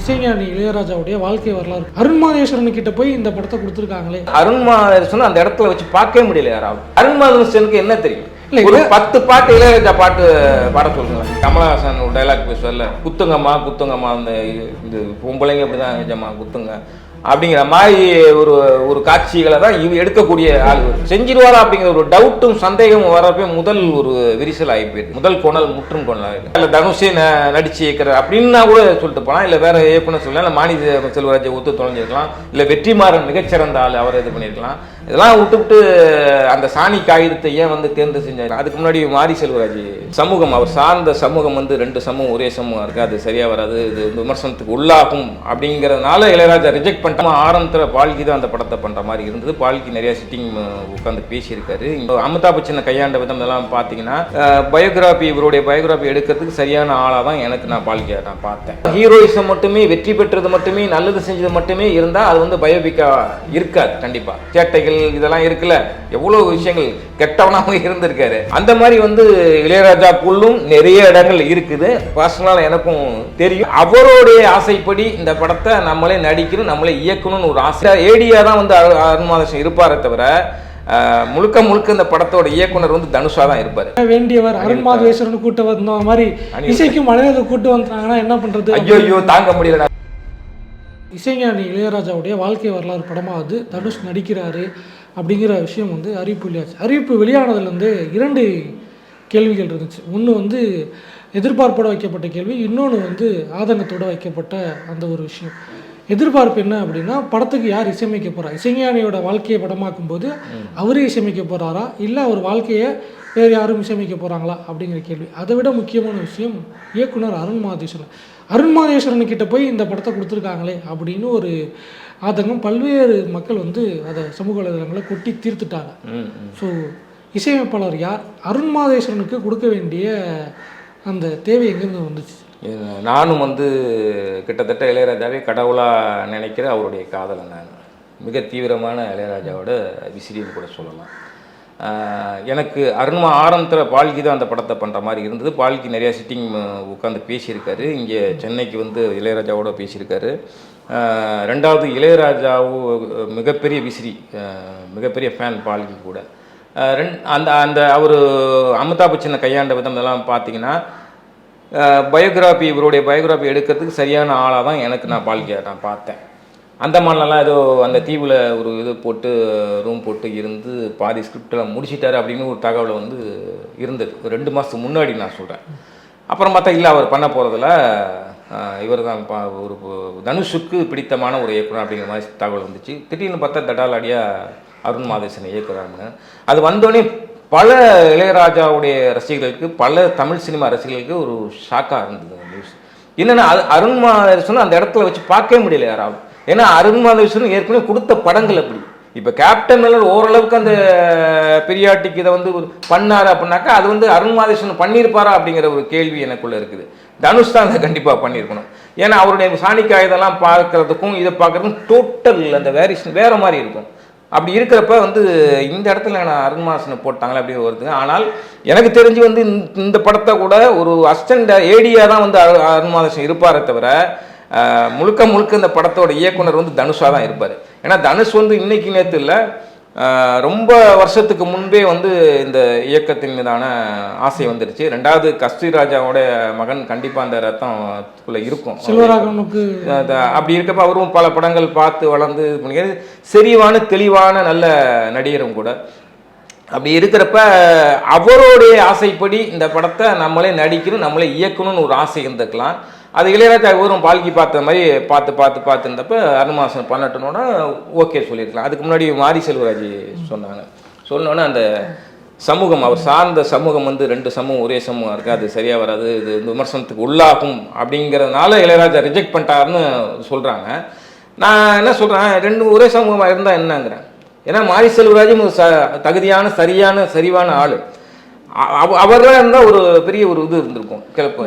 இசைஞானி இளையராஜாவுடைய வாழ்க்கை வரலாறு அருண் மாதேஸ்வரன் கிட்ட போய் இந்த படத்தை கொடுத்துருக்காங்களே. அருண் மாதேஸ்வரன் அந்த இடத்துல வச்சு பார்க்கவே முடியல யாராவது. அருண் மாதேஸ்வரனுக்கு என்ன தெரியும்? ஒரு 10 பாட்டு இளையராஜா பாட்டு பாட சொல்லுங்க. கமலஹாசன் ஒரு டைலாக் பேசுவார்ல, குத்துங்கம்மா குத்துங்கம்மா, இந்த பொம்பளைங்க அப்படிதான் நிஜமா குத்துங்க அப்படிங்கிற மாதிரி ஒரு காட்சிகளை தான் இவ எடுக்கக்கூடிய ஆள் செஞ்சிருவாரா அப்படிங்கிற ஒரு டவுட்டும் சந்தேகமும் வரப்போ முதல் ஒரு விரிசல் ஆகி போயிடுது. முதல் கோணல் முற்றும் கோணல் ஆகிடுது. இல்லை தனுஷே நடிச்சு இயக்கிற அப்படின்னா கூட சொல்லிட்டு போகலாம், இல்லை வேற இயக்குனர் சொல்லலாம், இல்லை மாணி செல்வராஜை ஒத்து தொலைஞ்சிருக்கலாம், இல்லை வெற்றிமாறன் மிகச்சிறந்த ஆள் அவரை இது பண்ணியிருக்கலாம். இதெல்லாம் விட்டுவிட்டு அந்த சாணி காகிதத்தை ஏன் வந்து தேர்ந்து செஞ்சாங்க? அதுக்கு முன்னாடி மாரி செல்வராஜ் சமூகம், அவர் சார்ந்த சமூகம் வந்து 2 சமூகம் ஒரே சமூகம் இருக்குது, அது சரியாக வராது, இது விமர்சனத்துக்கு உள்ளாகும் அப்படிங்கிறதுனால இளையராஜா ரிஜெக்ட் பண்ணிட்டு ஆரம்பத்தில் பால்கி தான் அந்த படத்தை பண்ணுற மாதிரி இருந்தது. பால்கி நிறைய சிட்டிங் உட்காந்து பேசியிருக்காரு. அமிதாப் பச்சனை கையாண்ட விதம் இதெல்லாம் பார்த்தீங்கன்னா பயோகிராஃபி, இவருடைய பயோகிராஃபி எடுக்கிறதுக்கு சரியான ஆளாக தான் நான் பால்கியை நான் பார்த்தேன். ஹீரோயிசம் மட்டுமே, வெற்றி பெற்றது மட்டுமே, நல்லது செஞ்சது மட்டுமே இருந்தால் அது வந்து பயோபிக்கா இருக்காது. கண்டிப்பாக சேட்டைகள் இதெல்லாம் இருக்குல்ல, எவ்வளோ விஷயங்கள் கெட்டவனாக இருந்திருக்காரு. அந்த மாதிரி வந்து இளையராஜாக்குள்ளும் நிறைய இடங்கள் இருக்குது. பர்சனலாக எனக்கும் தெரியும். அவருடைய ஆசைப்படி இந்த படத்தை நம்மளே நடிக்கணும், நம்மளே இயக்கணும்னு ஒரு ஆசை. ஏடியா தான் வந்து அருண் மாதேஸ்வரன் இருப்பாரே தவிர முழுக்க முழுக்க இந்த படத்தோட இயக்குனர் வந்து தனுஷா தான் இருப்பாரு. வேண்டியவர் அருண் மாதேஸ்வரன் கூட்ட வந்த மாதிரி இசைக்கும் மனித கூட்டு வந்தாங்கன்னா என்ன பண்றது? ஐயோ தாங்க முடியல. இசைஞானி இளையராஜாவுடைய வாழ்க்கை வரலாறு படமாவது தனுஷ் நடிக்கிறாரு அப்படிங்கிற விஷயம் வந்து அறிவிப்பு வெளியாச்சு. அறிவிப்பு வெளியானதுலேருந்து 2 கேள்விகள் இருந்துச்சு. ஒன்று வந்து எதிர்பார்ப்போடு வைக்கப்பட்ட கேள்வி, இன்னொன்று வந்து ஆதங்கத்தோடு வைக்கப்பட்ட அந்த ஒரு விஷயம். எதிர்பார்ப்பு என்ன அப்படின்னா, படத்துக்கு யார் இசையமைக்க போகிறா? இசைஞானியோட வாழ்க்கையை படமாக்கும் போது அவரே இசையமைக்க போகிறாரா, இல்லை அவர் வாழ்க்கையை வேறு யாரும் இசையமைக்க போகிறாங்களா அப்படிங்கிற கேள்வி. அதை விட முக்கியமான விஷயம், இயக்குனர் அருண் மாதேஸ்வரன் கிட்ட போய் இந்த படத்தை கொடுத்துருக்காங்களே அப்படின்னு ஒரு ஆதங்கம். பல்வேறு மக்கள் வந்து அதை சமூக வலைதளங்களை கொட்டி தீர்த்துட்டாங்க. ஸோ இசையமைப்பாளர் யார், அருண் மாதேஸ்வரனுக்கு கொடுக்க வேண்டிய அந்த தேவை எங்கேருந்து வந்துச்சு? நானும் வந்து கிட்டத்தட்ட இளையராஜாவே கடவுளாக நினைக்கிற அவருடைய காதலை நான் மிக தீவிரமான இளையராஜாவோட விசிறின்னு கூட சொல்லலாம். எனக்கு ஆரம்பத்தில் பால்கி தான் அந்த படத்தை பண்ணுற மாதிரி இருந்தது. பால்கி நிறையா சிட்டிங் உட்காந்து பேசியிருக்காரு. இங்கே சென்னைக்கு வந்து இளையராஜாவோட பேசியிருக்காரு. 2வது இளையராஜாவும் மிகப்பெரிய விசிறி, மிகப்பெரிய ஃபேன் பால்கி கூட. அந்த அவர் அமிதாப் பச்சனை கையாண்ட விதம் இதெல்லாம் பார்த்தீங்கன்னா பயோகிராஃபி, இவருடைய பயோகிராஃபி எடுக்கிறதுக்கு சரியான ஆளாக தான் நான் பால்கியை நான் பார்த்தேன். அந்த மாதிரிலாம் ஏதோ அந்த தீவில் ஒரு இது போட்டு ரூம் போட்டு இருந்து பாதி ஸ்கிரிப்டெல்லாம் முடிச்சிட்டாரு அப்படின்னு ஒரு தகவலை வந்து இருந்தது ஒரு 2 மாதத்துக்கு முன்னாடி நான் சொல்கிறேன். அப்புறம் பார்த்தா இல்லை, அவர் பண்ண போகிறதுல இவர் தான் ஒரு தனுஷுக்கு பிடித்தமான ஒரு இயக்குனர் அப்படிங்கிற மாதிரி தகவல் வந்துச்சு. திடீர்னு பார்த்தா தடாலடியாக அருண் மாதேஸ்வரன் இயக்குறாங்க. அது வந்தோடனே பல இளையராஜாவுடைய ரசிகர்களுக்கு, பல தமிழ் சினிமா ரசிகர்களுக்கு ஒரு ஷாக்காக இருந்தது நியூஸ். என்னென்னா அருண் மாதேஸ்வரன் அந்த இடத்துல வச்சு பார்க்கவே முடியல யாராவது. ஏன்னா அருண் மாதேஸ்வரன் ஏற்கனவே கொடுத்த படங்கள் அப்படி. இப்போ கேப்டன் மில்லர் ஓரளவுக்கு அந்த பெரியாட்டிக்கு இதை வந்து பண்ணார் அப்படின்னாக்கா அது வந்து அருண் மாதேஸ்வரன் பண்ணியிருப்பாரா அப்படிங்கிற ஒரு கேள்வி எனக்குள்ளே இருக்குது. தனுஷ் தான் அதை கண்டிப்பாக பண்ணியிருக்கணும். ஏன்னா அவருடைய சாணிக்காய் இதெல்லாம் பார்க்குறதுக்கும் இதை பார்க்குறதுக்கும் டோட்டல் அந்த வேரியேஷன் வேறு மாதிரி இருக்கும். அப்படி இருக்கிறப்ப வந்து இந்த இடத்துல நான் அருண் மாதேஸ்வரனை போட்டாங்களே அப்படின்னு வருது. ஆனால் எனக்கு தெரிஞ்சு வந்து இந்த படத்தை கூட ஒரு அசிஸ்டன்ட் ஏடியா தான் வந்து அருண் மாதேஸ்வரன் இருப்பாரே தவிர முழுக்க முழுக்க இந்த படத்தோட இயக்குனர் வந்து தனுஷாக தான் இருப்பார். ஏன்னா தனுஷ் வந்து இன்னைக்கு நேற்று இல்லை, ரொம்ப வருஷத்துக்கு முன்பே வந்து இந்த இயக்கத்தின் மீதான ஆசை வந்துருச்சு. 2வது கஸ்தூரி ராஜாவோட மகன் கண்டிப்பாக அந்த ரத்தம்குள்ளே இருக்கும். அப்படி இருக்கப்ப அவரும் பல படங்கள் பார்த்து வளர்ந்து செறிவான தெளிவான நல்ல நடிகரும் கூட. அப்படி இருக்கிறப்ப அவருடைய ஆசைப்படி இந்த படத்தை நம்மளே நடிக்கணும், நம்மளே இயக்கணும்னு ஒரு ஆசை இருந்திருக்கலாம். அது இளையராஜா இவரும் பால்கி பார்த்த மாதிரி பார்த்துருந்தப்ப அருண் மாதேஸ்வரன் பண்ணட்டனோட ஓகே சொல்லியிருக்கலாம். அதுக்கு முன்னாடி மாரி செல்வராஜ் சொன்னோன்னே அந்த சமூகம், அவர் சார்ந்த சமூகம் வந்து 2 சமூகம் ஒரே சமூகம் இருக்குது, அது சரியாக வராது, இது விமர்சனத்துக்கு உள்ளாகும் அப்படிங்கிறதுனால இளையராஜா ரிஜெக்ட் பண்ணிட்டாருன்னு சொல்கிறாங்க. நான் என்ன சொல்கிறேன், 2 ஒரே சமூகமாக இருந்தால் என்னங்கிறேன். ஏன்னா மாரி செல்வராஜும் தகுதியான சரிவான ஆள். அவர்களாக இருந்தால் ஒரு பெரிய ஒரு இது இருந்திருக்கும்.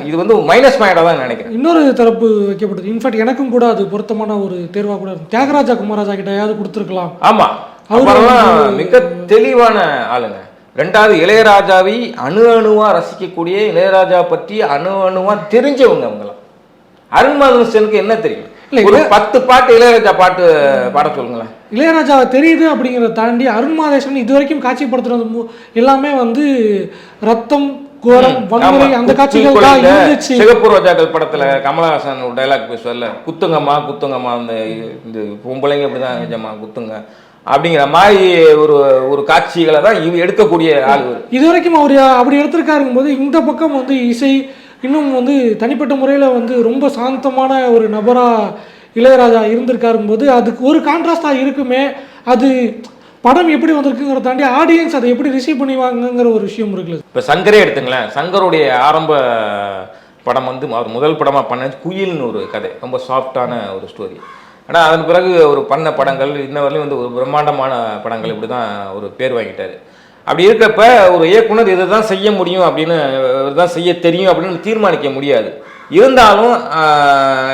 இது வந்து மைனஸ் பாயிண்டாக தான் நினைக்கிறேன். இன்னொரு தரப்பு வைக்கப்பட்டது. இன்ஃபேக்ட் எனக்கும் கூட அது பொருத்தமான ஒரு தேர்வாக கூட இருக்கும். தியாகராஜா குமாராஜா கிட்டையாவது கொடுத்துருக்கலாம். ஆமாம், அவரெல்லாம் மிக தெளிவான ஆளுங்க. 2வது இளையராஜாவை அணுவாக ரசிக்கக்கூடிய, இளையராஜா பற்றி அணுவாக தெரிஞ்சவங்க அவங்களாம். அருண் மாதவனுக்கு என்ன தெரியும்? இல்லை, ஒரு 10 பாட்டு இளையராஜா பாட்டு பாட சொல்லுங்களேன். இளையராஜாவை தெரியுது அப்படிங்கிறத தாண்டி அருண் மாதேஸ்வரன் இது வரைக்கும் காட்சிப்படுத்துறது எல்லாமே வந்து ரத்தம், கோரம், வன்முறை அந்த காட்சிகள் தான் இருந்துச்சு. சிகப்பு ரோஜாக்கள் படத்துல கமலஹாசன் ஒரு டைலாக் பேசுவார்ல, குத்துங்கம்மா குத்துங்கம்மா, இந்த பொம்பளைங்க இப்படிதான் நிஜமா குத்துங்க அப்படிங்கிற மாதிரி ஒரு காட்சிகளை தான் எடுக்கக்கூடிய ஆள். இது வரைக்கும் அவர் அப்படி எடுத்திருக்காருங்கும் போது இந்த பக்கம் வந்து இசை இன்னும் வந்து தனிப்பட்ட முறையில் வந்து ரொம்ப சாந்தமான ஒரு நபராக இளையராஜா இருந்திருக்காருங்கும் போது அதுக்கு ஒரு கான்ட்ராஸ்டாக இருக்குமே. அது படம் எப்படி வந்திருக்குங்கிறத தாண்டி ஆடியன்ஸ் அதை எப்படி ரிசீவ் பண்ணிவாங்கிற ஒரு விஷயம் இருக்குல்ல. இப்போ சங்கரே எடுத்துங்களேன். சங்கருடைய ஆரம்ப படம் வந்து அவர் முதல் படமாக பண்ண குயில்னு ஒரு கதை, ரொம்ப சாஃப்டான ஒரு ஸ்டோரி. ஆனால் அதன் பிறகு ஒரு பண்ண படங்கள் இன்ன வரையிலும் வந்து ஒரு பிரம்மாண்டமான படங்கள் இப்படி தான் ஒரு பேர் வாங்கிட்டார். அப்படி இருக்கப்ப ஒரு இயக்குனர் இதை தான் செய்ய முடியும் அப்படின்னு, இதுதான் செய்ய தெரியும் அப்படின்னு தீர்மானிக்க முடியாது. இருந்தாலும்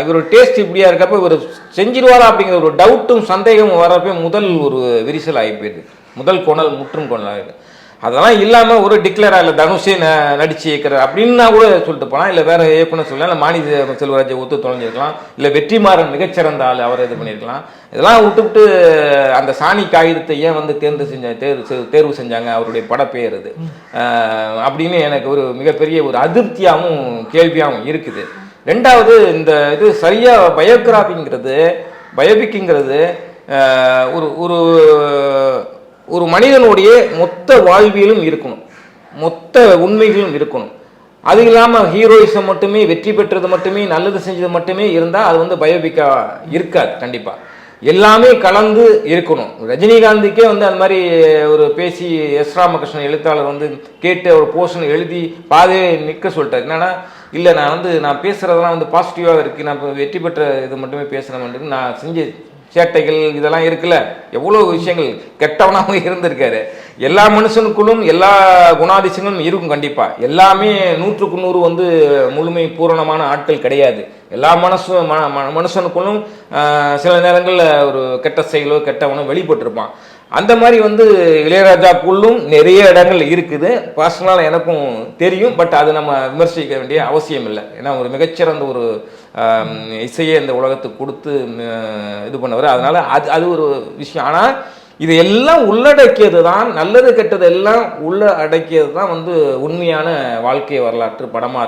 இவர் டேஸ்ட் இப்படியா இருக்கப்ப இவர் செஞ்சிருவாரா அப்படிங்கிற ஒரு டவுட்டும் சந்தேகமும் வரப்போ முதல் ஒரு விரிசல் ஆகி போயிடுது. முதல் கோணல் முற்றும் கோணல் ஆகிடுது. அதெல்லாம் இல்லாமல் ஒரு டிக்ளரா இல்லை தனுஷே நடிச்சு இயக்கிறார் அப்படின்னா கூட சொல்லிட்டு போகலாம். இல்லை வேற இயக்குனர் சொல்லலாம், இல்லை மாணி செல்வராஜை ஒத்து தொலைஞ்சிருக்கலாம், இல்லை வெற்றிமாறன் மிகச்சிறந்த ஆள் அவர் இது பண்ணியிருக்கலாம். இதெல்லாம் விட்டுவிட்டு அந்த சாணி காகிதத்தை ஏன் வந்து தேர்வு செஞ்சாங்க அவருடைய படப்பெயர் இது அப்படின்னு எனக்கு ஒரு மிகப்பெரிய ஒரு அதிருப்தியாகவும் கேள்வியாகவும் இருக்குது. ரெண்டாவது, இந்த இது சரியாக பயோபிக்ங்கிறது ஒரு ஒரு ஒரு மனிதனுடைய மொத்த வாழ்வியலும் இருக்கணும், மொத்த உண்மைகளும் இருக்கணும். அது இல்லாமல் ஹீரோயிசம் மட்டுமே, வெற்றி பெற்றது மட்டுமே, நல்லது செஞ்சது மட்டுமே இருந்தால் அது வந்து பயோபிக்கா இருக்காது. கண்டிப்பாக எல்லாமே கலந்து இருக்கணும். ரஜினிகாந்துக்கே வந்து அந்த மாதிரி ஒரு பேசி எஸ் ராமகிருஷ்ணன் எழுத்தாளர் வந்து கேட்டு ஒரு போர்ஷன் எழுதி பாதையே நிற்க சொல்லிட்டார். என்னன்னா, இல்லை நான் பேசுகிறதெல்லாம் வந்து பாசிட்டிவாக இருக்குது, நான் இப்போ வெற்றி பெற்ற இது மட்டுமே பேசுகிறேன், நான் செஞ்ச சேட்டைகள் இதெல்லாம் இருக்குல்ல, எவ்வளோ விஷயங்கள் கெட்டவனாகவும் இருந்திருக்காரு. எல்லா மனுஷனுக்குள்ளும் எல்லா குணாதிசயங்களும் இருக்கும். கண்டிப்பாக எல்லாமே 100க்கு 100 வந்து முழுமை பூரணமான ஆட்கள் கிடையாது. எல்லா மனுஷனுக்குள்ளும் சில நேரங்களில் ஒரு கெட்ட செயலோ கெட்டவனோ வெளிப்பட்டிருப்பான். அந்த மாதிரி வந்து இளையராஜாக்குள்ளும் நிறைய இடங்கள் இருக்குது. பர்சனலாக எனக்கும் தெரியும். பட் அது நம்ம விமர்சிக்க வேண்டிய அவசியம் இல்லை. ஏன்னா ஒரு மிகச்சிறந்த ஒரு இசையை இந்த உலகத்துக்கு கொடுத்து இது பண்ணவர். அதனால் அது ஒரு விஷயம். ஆனால் இது எல்லாம் உள்ளடக்கியது தான், நல்லது கெட்டது எல்லாம் உள்ளடக்கியது தான் வந்து உண்மையான வாழ்க்கை வரலாற்று படமாக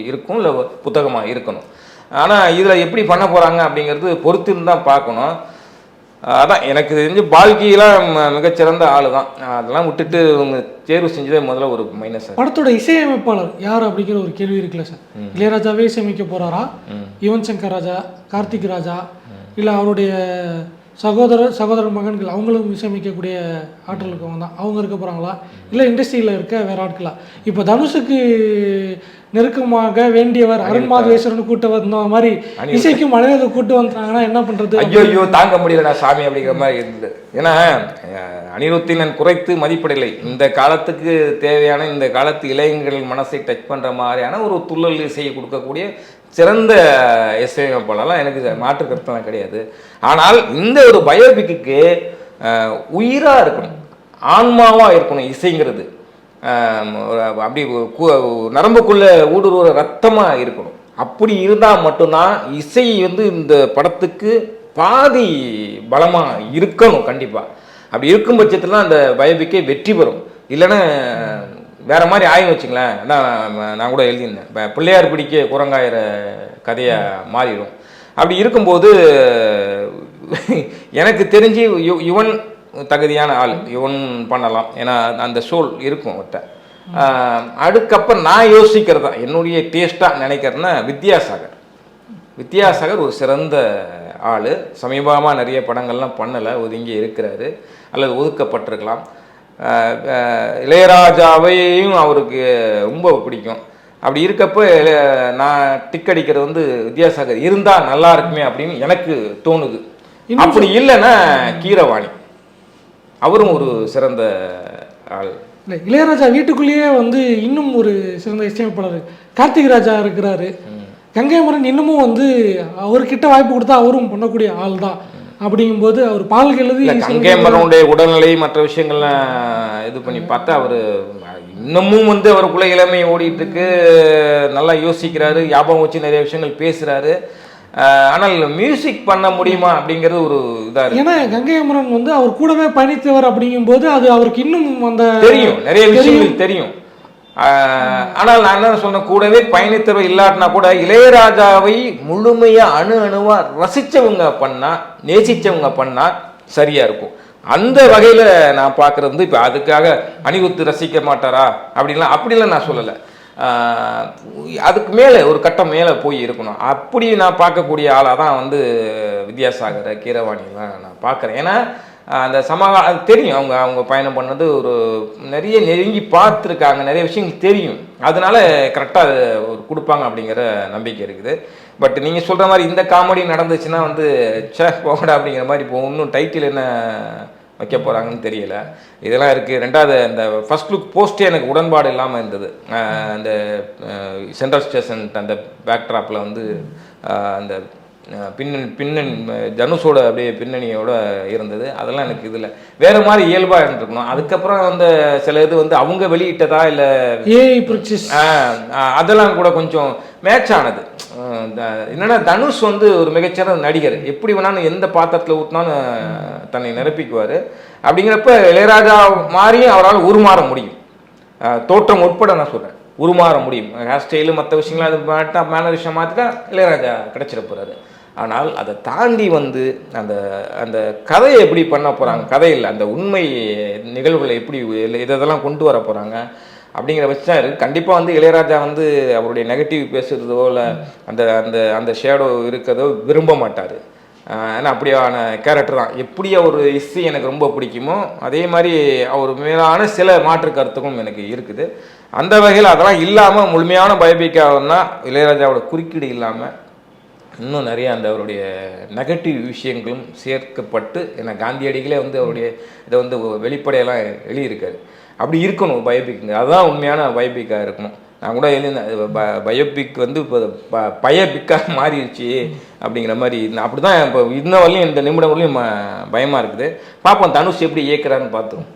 இருக்கும் இல்லை புத்தகமாக இருக்கணும். ஆனால் இதில் எப்படி பண்ண போகிறாங்க அப்படிங்கிறது பொறுத்துன்னு தான் பார்க்கணும். அதான் எனக்கு தெரிஞ்சு பால்கிலாம் மிகச்சிறந்த ஆள் தான். அதெல்லாம் விட்டுட்டு அவங்க தேர்வு செஞ்சதே முதல்ல ஒரு மைனஸ். படத்தோட இசையமைப்பாளர் யார் அப்படிங்கிற ஒரு கேள்வி இருக்குல்ல சார். இளையராஜாவே இசையமைக்க போகிறாரா, யுவன் சங்கர் ராஜா, கார்த்திக் ராஜா, இல்லை அவருடைய சகோதரர் மகன்கள் அவங்களும் இசையமைக்கக்கூடிய ஆற்றல் இருக்கவங்க தான் அவங்க இருக்க போகிறாங்களா, இல்லை இண்டஸ்ட்ரியில் இருக்க வேற ஆட்களா? இப்போ தனுஷுக்கு நெருக்கமாக வேண்டியவர் அருண் மாதேஸ்வரன் கூட்ட வந்த மாதிரி இசைக்கும் மனிதத்தை கூட்டு வந்தாங்கன்னா என்ன பண்றது? ஐயோ தாங்க முடியலடா சாமி அப்படிங்கிற மாதிரி இருந்தது. ஏன்னா அனிருத்தை நான் குறைத்து மதிப்பிடலை. இந்த காலத்துக்கு தேவையான, இந்த காலத்து இளைஞர்கள் மனசை டச் பண்ற மாதிரியான ஒரு துள்ளல் இசையை கொடுக்கக்கூடிய சிறந்த இசையமைப்பாளர்லாம் எனக்கு மாற்று கருத்தெல்லாம் கிடையாது. ஆனால் இந்த ஒரு பயோபிக்கு உயிராக இருக்கணும், ஆன்மாவாக இருக்கணும் இசைங்கிறது. அப்படி நரம்புக்குள்ள ஊடுருவ ரத்தமாக இருக்கணும். அப்படி இருந்தால் மட்டும்தான் இசை வந்து இந்த படத்துக்கு பாதி பலமாக இருக்கணும் கண்டிப்பாக. அப்படி இருக்கும் பட்சத்தில் தான் அந்த பயோபிக்கே வெற்றி பெறும். இல்லைன்னா வேற மாதிரி ஆயின்னு வச்சுங்களேன். நான் கூட எழுதியிருந்தேன், இப்போ பிள்ளையார் பிடிக்க குரங்காயிர கதையாக மாறிடும். அப்படி இருக்கும்போது எனக்கு தெரிஞ்சு யுவன் தகுதியான ஆள், யுவன் பண்ணலாம். ஏன்னா அந்த சோல் இருக்கும் அவர்கிட்ட. அதுக்கப்புறம் நான் யோசிக்கிறது தான், என்னுடைய டேஸ்ட்டாக நினைக்கிறேன்னா வித்யாசாகர் ஒரு சிறந்த ஆள். சமீபமாக நிறைய படங்கள்லாம் பண்ணலை, ஒதுங்கி இருக்கிறாரு அல்லது ஒதுக்கப்பட்டிருக்கலாம். இளையராஜாவையும் அவருக்கு ரொம்ப பிடிக்கும். அப்படி இருக்கப்போ நான் டிக் அடிக்கிறது வந்து வித்யாசாகர் இருந்தால் நல்லா இருக்குமே அப்படின்னு எனக்கு தோணுது. அப்படி இல்லைன்னா கீரவாணி, அவரும் ஒரு சிறந்த ஆள். இல்லை, இளையராஜா வீட்டுக்குள்ளேயே வந்து இன்னும் ஒரு சிறந்த இசையமைப்பாளர் கார்த்திக் ராஜா இருக்கிறாரு. கங்கைமரன் இன்னமும் வந்து அவர்கிட்ட வாய்ப்பு கொடுத்தா அவரும் பண்ணக்கூடிய ஆள் தான். அப்படிங்கும்போது அவர் பால்கள் எழுதி கங்கைமரனுடைய உடல்நிலை மற்ற விஷயங்கள்லாம் இது பண்ணி பார்த்தா அவர் இன்னமும் வந்து அவருக்குள்ள இளமை ஓடிட்டு இருக்கு, நல்லா யோசிக்கிறாரு, ஞாபகம் வச்சு நிறைய விஷயங்கள் பேசுறாரு. ஆனால் மியூசிக் பண்ண முடியுமா அப்படிங்கிறது ஒரு இதா இருக்கு. ஏன்னா கங்கை அமரன் வந்து அவர் கூடவே பயணித்தவர் அப்படிங்கும்போது அது அவருக்கு இன்னும் அந்த தெரியும், நிறைய விஷயங்கள் தெரியும். ஆனால் நான் என்ன சொன்னேன், கூடவே பயணித்தவர் இல்லாட்டினா கூட இளையராஜாவை முழுமையா அணுவா ரசிச்சவங்க பண்ணா, நேசிச்சவங்க பண்ணா சரியா இருக்கும். அந்த வகையில நான் பார்க்கறது வந்து, இப்போ அதுக்காக அனிருத் ரசிக்க மாட்டாரா அப்படிலாம் நான் சொல்லலை. அதுக்கு மேலே ஒரு கட்டம் மேலே போய் இருக்கணும். அப்படி நான் பார்க்கக்கூடிய ஆளாக தான் வந்து வித்யாசாகரை, கீரவாணிலாம் நான் பார்க்குறேன். ஏன்னா அந்த அது தெரியும், அவங்க பயணம் பண்ணது ஒரு நிறைய நெருங்கி பார்த்துருக்காங்க, நிறைய விஷயங்கள் தெரியும். அதனால கரெக்டாக ஒரு கொடுப்பாங்க அப்படிங்கிற நம்பிக்கை இருக்குது. பட் நீங்கள் சொல்கிற மாதிரி இந்த காமெடி நடந்துச்சுன்னா வந்து போகடா அப்படிங்கிற மாதிரி இப்போ இன்னும் டைட்டில் என்ன வைக்க போகிறாங்கன்னு தெரியல. இதெல்லாம் இருக்குது. ரெண்டாவது அந்த ஃபர்ஸ்ட் லுக் போஸ்ட்டே எனக்கு உடன்பாடு இல்லாமல் இருந்தது. அந்த சென்ட்ரல் ஸ்டேஷன் அந்த பேக்ட்ராப்பில் வந்து அந்த பின்னணி தனுஷோட அப்படியே பின்னணியோட இருந்தது. அதெல்லாம் எனக்கு இதில் வேறு மாதிரி இயல்பாக இருந்துருக்கணும். அதுக்கப்புறம் வந்து சில இது வந்து அவங்க வெளியிட்டதா இல்லை அதெல்லாம் கூட கொஞ்சம் மேட்ச் ஆனது. என்னன்னா தனுஷ் வந்து ஒரு மிகச்சிறந்த நடிகர், எப்படி வேணாலும் எந்த பாத்திரத்தில் ஊற்றினாலும் தன்னை நிரப்பிக்குவார். அப்படிங்கிறப்ப இளையராஜா மாதிரியும் அவரால் உருமாற முடியும், தோற்றம் உட்பட நான் சொல்கிறேன், உருமாற முடியும். ஹேர் ஸ்டைலு மற்ற விஷயங்களும் அது மாட்டா மேனரிஷம் மாற்றிட்டா இளையராஜா கிடச்சிட போகிறாரு. ஆனால் அதை தாண்டி வந்து அந்த அந்த கதையை எப்படி பண்ண போகிறாங்க, கதையில் அந்த உண்மை நிகழ்வுகளை எப்படி இதெல்லாம் கொண்டு வர போகிறாங்க அப்படிங்கிற வச்சா இருக்குது. கண்டிப்பாக வந்து இளையராஜா வந்து அவருடைய நெகட்டிவ் பேசுகிறதோ இல்லை அந்த அந்த அந்த ஷேடோ இருக்கிறதோ விரும்ப மாட்டார். ஏன்னா அப்படியான கேரக்டர் தான். எப்படி அவர் இசை எனக்கு ரொம்ப பிடிக்குமோ அதே மாதிரி அவர் மேலான சில மாற்று கருத்துக்கும் எனக்கு இருக்குது. அந்த வகையில் அதெல்லாம் இல்லாமல் முழுமையான பயோபிக்காகனா இளையராஜாவோட குறுக்கீடு இல்லாமல் இன்னும் நிறைய அந்த அவருடைய நெகட்டிவ் விஷயங்களும் சேர்க்கப்பட்டு, ஏன்னா காந்தியடிகளே வந்து அவருடைய இதை வந்து வெளிப்படையெல்லாம் எழுதியிருக்காரு. அப்படி இருக்கணும் பயோபிக்குங்க, அதுதான் உண்மையான பயோபிக்காக இருக்கணும். நான் கூட எழுதினேன், பயோபிக் வந்து இப்போ பயோபிக்காக மாறிடுச்சு அப்படிங்கிற மாதிரி. அப்படி தான் இப்போ இன்ன வரலையும் இந்த நிமிடம் வரலையும் பயமாக இருக்குது. பார்ப்போம் தனுஷ் எப்படி இயக்குறான்னு பார்த்துருவோம்.